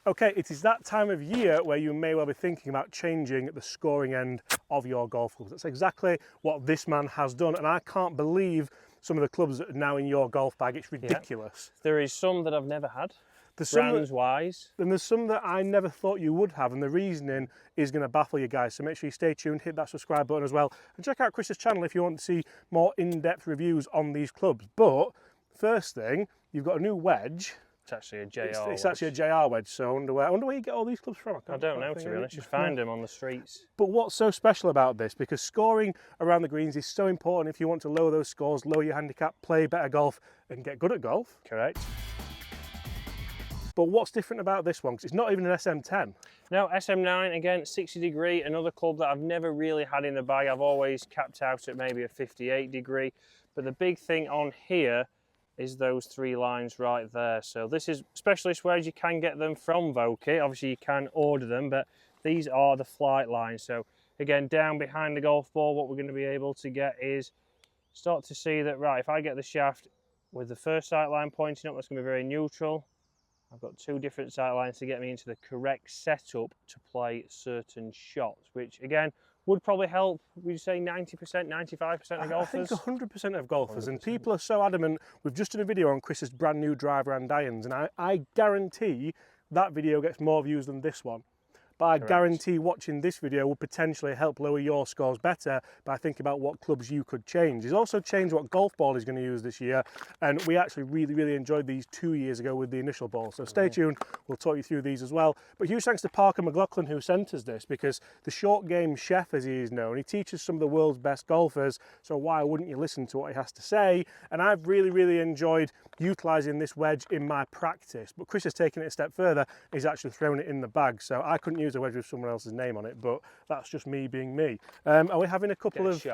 Okay, it is that time of year where you may well be thinking about changing the scoring end of your golf clubs. That's exactly what this man has done, and I can't believe some of the clubs that are now in your golf bag. It's ridiculous. Yeah. There is some that I've never had, there's brands-wise. And there's some that I never thought you would have, and the reasoning is going to baffle you guys. So make sure you stay tuned, hit that subscribe button as well, and check out Chris's channel if you want to see more in-depth reviews on these clubs. But first thing, you've got a new wedge. It's actually a JR It's actually a JR wedge, so I wonder where you get all these clubs from. I don't know, to be honest. You find them on the streets. But what's so special about this, because scoring around the greens is so important if you want to lower those scores, lower your handicap, play better golf, and get good at golf. Correct. But what's different about this one? Because it's not even an SM10. No, SM9, again, 60 degree, another club that I've never really had in the bag. I've always capped out at maybe a 58 degree. But the big thing on here is those 3 lines right there. So this is specialist wedge. You can get them from Vokey. Obviously you can order them, but these are the flight lines. So again, down behind the golf ball, what we're going to be able to get is start to see that, right, if I get the shaft with the first sight line pointing up, that's going to be very neutral. I've got 2 different sight lines to get me into the correct setup to play certain shots, which again would probably help, would you say 90%, 95% of golfers? I think 100% of golfers, 100%. And people are so adamant. We've just done a video on Chris's brand new driver and irons, and I guarantee that video gets more views than this one. But I guarantee watching this video will potentially help lower your scores better by thinking about what clubs you could change. He's also changed what golf ball he's going to use this year, and we actually really enjoyed these 2 years ago with the initial ball. So stay tuned, we'll talk you through these as well. But huge thanks to Parker McLaughlin who sent us this, because the short game chef, as he is known, he teaches some of the world's best golfers, so why wouldn't you listen to what he has to say? And I've really enjoyed utilising this wedge in my practice, but Chris has taken it a step further. He's actually thrown it in the bag, so I couldn't use a wedge with someone else's name on it, but that's just me being me. Are we having a couple of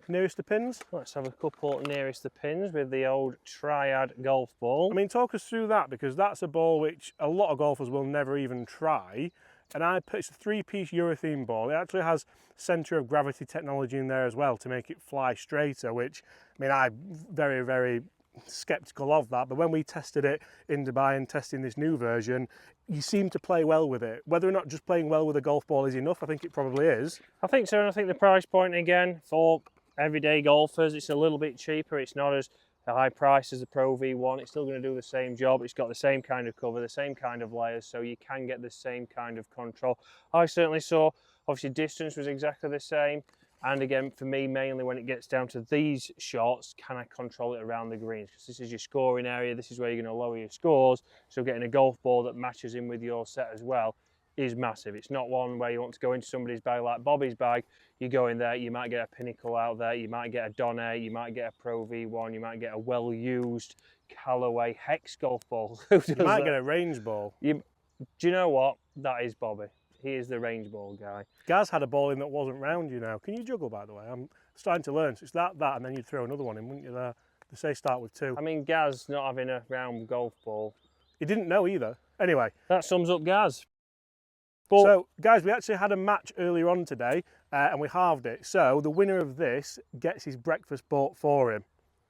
nearest the pins? Let's have a couple nearest the pins with the old Triad golf ball. I mean, talk us through that, because that's a ball which a lot of golfers will never even try. And it's a 3-piece urethane ball. It actually has centre of gravity technology in there as well to make it fly straighter, which, I mean, I'm very skeptical of that, but when we tested it in Dubai and testing this new version, you seem to play well with it. Whether or not just playing well with a golf ball is enough, I think it probably is. I think so, and I think the price point, again, for everyday golfers, it's a little bit cheaper. It's not as high price as the Pro V1. It's still going to do the same job. It's got the same kind of cover, the same kind of layers, so you can get the same kind of control. I certainly saw, obviously distance was exactly the same. And again, for me, mainly when it gets down to these shots, can I control it around the greens? Because this is your scoring area, this is where you're going to lower your scores. So getting a golf ball that matches in with your set as well is massive. It's not one where you want to go into somebody's bag like Bobby's bag. You go in there, you might get a Pinnacle out there, you might get a Donnet, you might get a Pro V1, you might get a well-used Callaway Hex golf ball. You might get a range ball. Do you know what? That is Bobby. He is the range ball guy. Gaz had a ball in that wasn't round, you know. Can you juggle, by the way? I'm starting to learn. So it's that, and then you'd throw another one in, wouldn't you, there? They say start with 2. I mean, Gaz not having a round golf ball. He didn't know either. Anyway. That sums up Gaz. So, guys, we actually had a match earlier on today, and we halved it. So, the winner of this gets his breakfast bought for him.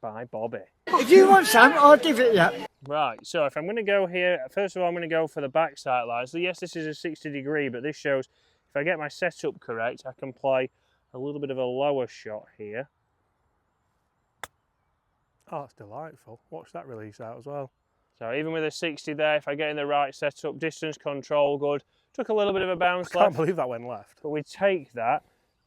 By Bobby. If you want some, I'll give it you. Right, so if I'm going to go here, first of all, I'm going to go for the back sight line. So yes, this is a 60 degree, but this shows if I get my setup correct, I can play a little bit of a lower shot here. Oh, that's delightful. Watch that release out as well. So even with a 60 there, if I get in the right setup, distance control good. Took a little bit of a bounce left. I can't believe that went left. But we take that.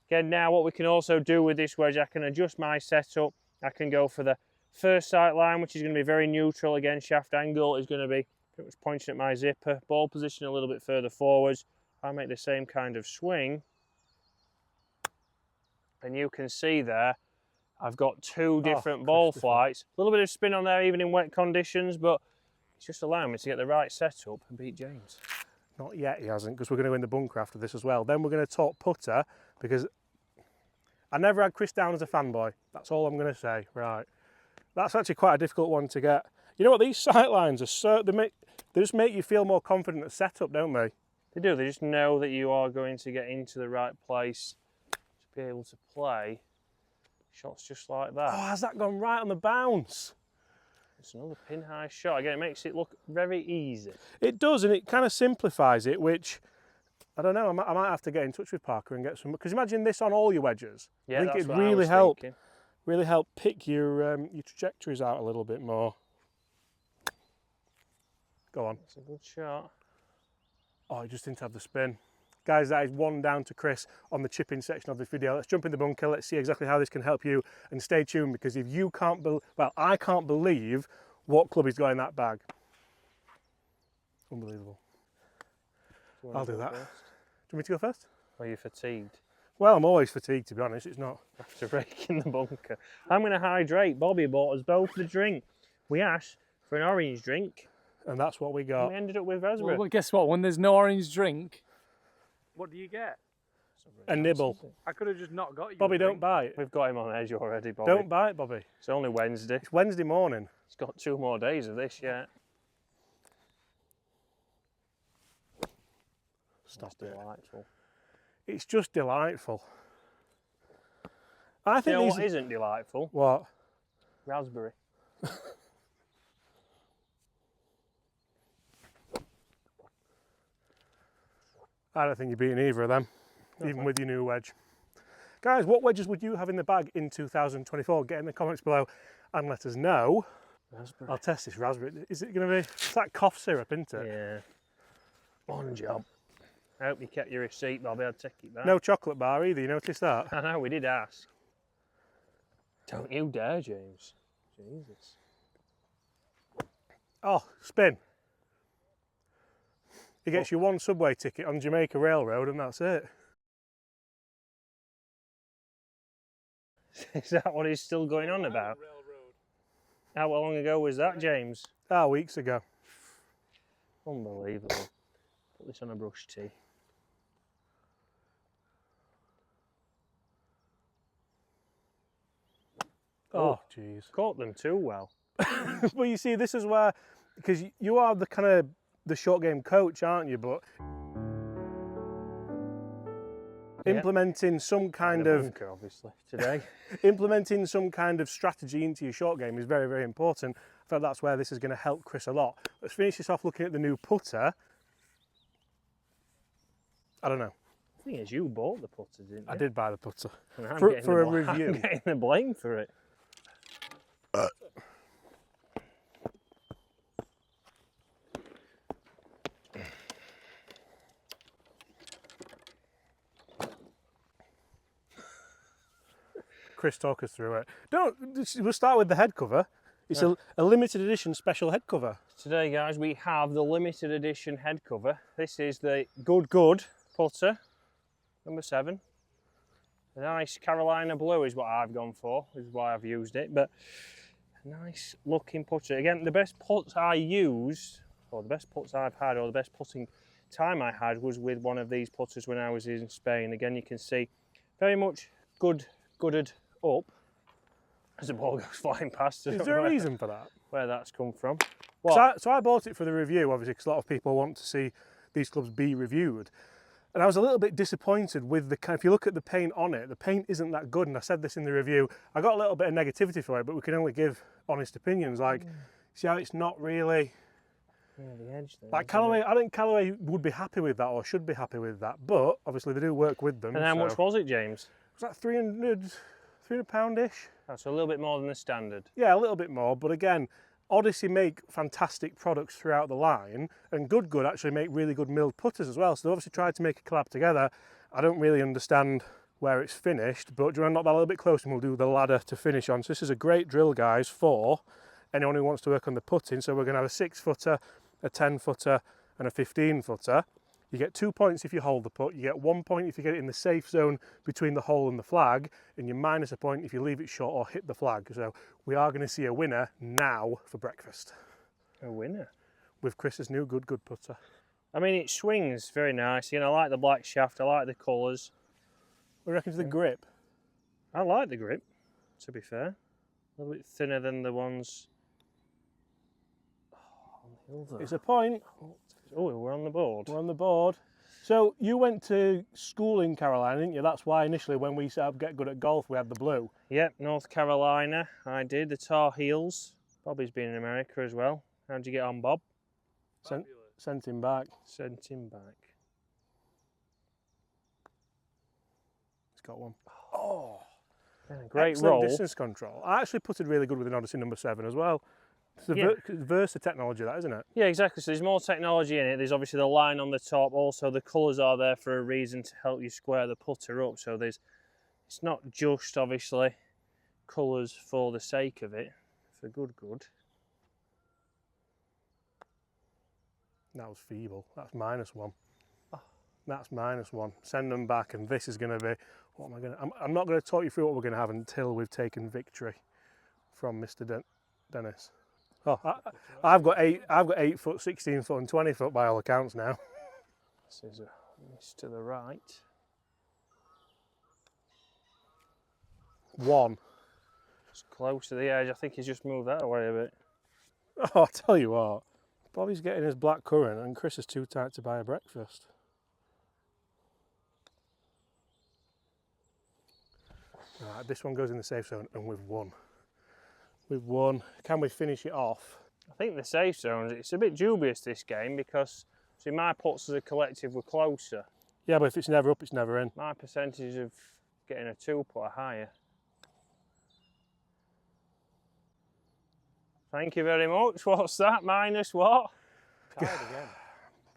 Again, now what we can also do with this wedge, I can adjust my setup. I can go for the first sight line, which is going to be very neutral. Again, shaft angle is going to be pretty much pointing at my zipper. Ball position a little bit further forwards. I make the same kind of swing. And you can see there, I've got 2 different ball flights. A little bit of spin on there, even in wet conditions, but it's just allowing me to get the right setup and beat James. Not yet, he hasn't, because we're going to win the bunker after this as well. Then we're going to talk putter, because I never had Chris down as a fanboy. That's all I'm going to say. Right. That's actually quite a difficult one to get. You know what? These sight lines are so... They just make you feel more confident at setup, don't they? They do. They just know that you are going to get into the right place to be able to play shots just like that. Oh, has that gone right on the bounce? It's another pin high shot. Again, it makes it look very easy. It does, and it kind of simplifies it, which, I don't know, I might have to get in touch with Parker and get some, because imagine this on all your wedges. Yeah, I think that's it'd what I really was help, thinking. really help pick your trajectories out a little bit more. Go on. It's a good shot. Oh, I just didn't have the spin. Guys, that is 1 down to Chris on the chipping section of this video. Let's jump in the bunker, let's see exactly how this can help you, and stay tuned, because if you can't, I can't believe what club he's got in that bag. Unbelievable. I'll do that. First? Do you want me to go first? Or are you fatigued? Well, I'm always fatigued, to be honest. It's not. After breaking the bunker. I'm going to hydrate. Bobby bought us both the drink. We asked for an orange drink. And that's what we And got. we ended up with raspberry. Well, guess what? When there's no orange drink, what do you get? A nibble. I could have just not got you. Bobby, a don't drink. buy it. We've got him on edge already, Bobby. Don't buy it, Bobby. It's only Wednesday. It's Wednesday morning. It's got 2 more days of this yet. Stop That's it. delightful. It's just delightful. I think You know these... what isn't delightful? What? Raspberry. I don't think you're beating either of them, even with your new wedge. Guys, what wedges would you have in the bag in 2024? Get in the comments below and let us know. Raspberry. I'll test this raspberry. Is it going to be... It's like cough syrup, isn't it? Yeah. On job. I hope you kept your receipt, Bobby. I'd take it back. No chocolate bar either, you noticed that? I know, we did ask. Don't you dare, James. Jesus. Oh, spin. He gets you 1 subway ticket on Jamaica Railroad and that's it. Is that what he's still going on about? How long ago was that, James? Ah, weeks ago. Unbelievable. Put this on a brush tee. Oh, jeez. Caught them too well. Well, you see, this is where, because you are the kind of the short game coach, aren't you? But implementing some kind of bunker, obviously, today. implementing some kind of strategy into your short game is very, very important. I feel that's where this is going to help Chris a lot. Let's finish this off looking at the new putter. I don't know. The thing is, you bought the putter, didn't you? I did buy the putter And I'm for getting a the review. I'm getting the blame for it. Chris, talk us through it. We'll start with the head cover. It's a limited edition special head cover. Today, guys, we have the limited edition head cover. This is the Good Good putter, number 7. A nice Carolina blue is what I've gone for, is why I've used it. But a nice looking putter. Again, the best putts I used, or the best putts I've had, or the best putting time I had was with one of these putters when I was in Spain. Again, you can see very much gooded up as the ball goes flying past. Is there a reason for that? Where that's come from? So I bought it for the review, obviously, because a lot of people want to see these clubs be reviewed. And I was a little bit disappointed with the kind, if you look at the paint on it, the paint isn't that good. And I said this in the review, I got a little bit of negativity for it, but we can only give honest opinions. Like, see how it's not really, yeah, the edge there, like Callaway, I think Callaway would be happy with that, or should be happy with that. But obviously they do work with them. And how much was it, James? Was that 300 £300-ish? That's a little bit more than the standard. Yeah, a little bit more, but again, Odyssey make fantastic products throughout the line, and Good Good actually make really good milled putters as well, so they obviously tried to make a collab together. I don't really understand where it's finished, but do you want to knock that a little bit closer and we'll do the ladder to finish on. So this is a great drill, guys, for anyone who wants to work on the putting. So we're going to have a 6-footer, a 10-footer and a 15-footer. You get 2 points if you hold the putt, you get 1 point if you get it in the safe zone between the hole and the flag, and you minus a point if you leave it short or hit the flag. So we are going to see a winner now for breakfast. A winner? With Chris's new Good Good putter. I mean, it swings very nice. You know, I like the black shaft, I like the colours. What do you reckon to the grip? I like the grip, to be fair. A little bit thinner than the ones on the other. It's a point. Oh, we're on the board. We're on the board. So you went to school in Carolina, didn't you? That's why initially when we set up Get Good at Golf, we had the blue. Yep, North Carolina, I did. The Tar Heels. Bobby's been in America as well. How'd you get on, Bob? Sent him back. Sent him back. He's got one. Oh, Yeah, great excellent roll. distance control. I actually putted really good with an Odyssey number 7 as well. It's the Versa technology, that, isn't it? Yeah, exactly. So there's more technology in it. There's obviously the line on the top. Also, the colours are there for a reason to help you square the putter up. So it's not just obviously colours for the sake of it. For good. That was feeble. That's -1. That's -1. Send them back, and this is going to be. What am I going to? I'm not going to talk you through what we're going to have until we've taken victory from Mr. Dennis. Oh, I've got 8 foot, 16 foot, and 20 foot by all accounts now. This is a miss to the right. 1. It's close to the edge. I think he's just moved that away a bit. Oh, I'll tell you what. Bobby's getting his black currant, and Chris is too tight to buy a breakfast. Right, this one goes in the safe zone, and we've won. We've won. Can we finish it off? I think the safe zones, it's a bit dubious this game because see my putts as a collective were closer. Yeah, but if it's never up, it's never in. My percentage of getting a 2-putt are higher. Thank you very much. What's that? Minus what? Tied again.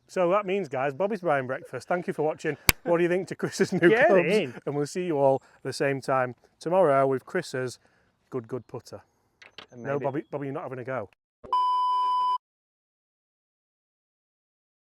So that means, guys, Bobby's buying breakfast. Thank you for watching. What do you think to Chris's new Get clubs? in. And we'll see you all at the same time tomorrow with Chris's Good Good putter. And No, maybe- Bobby, you're not having a go.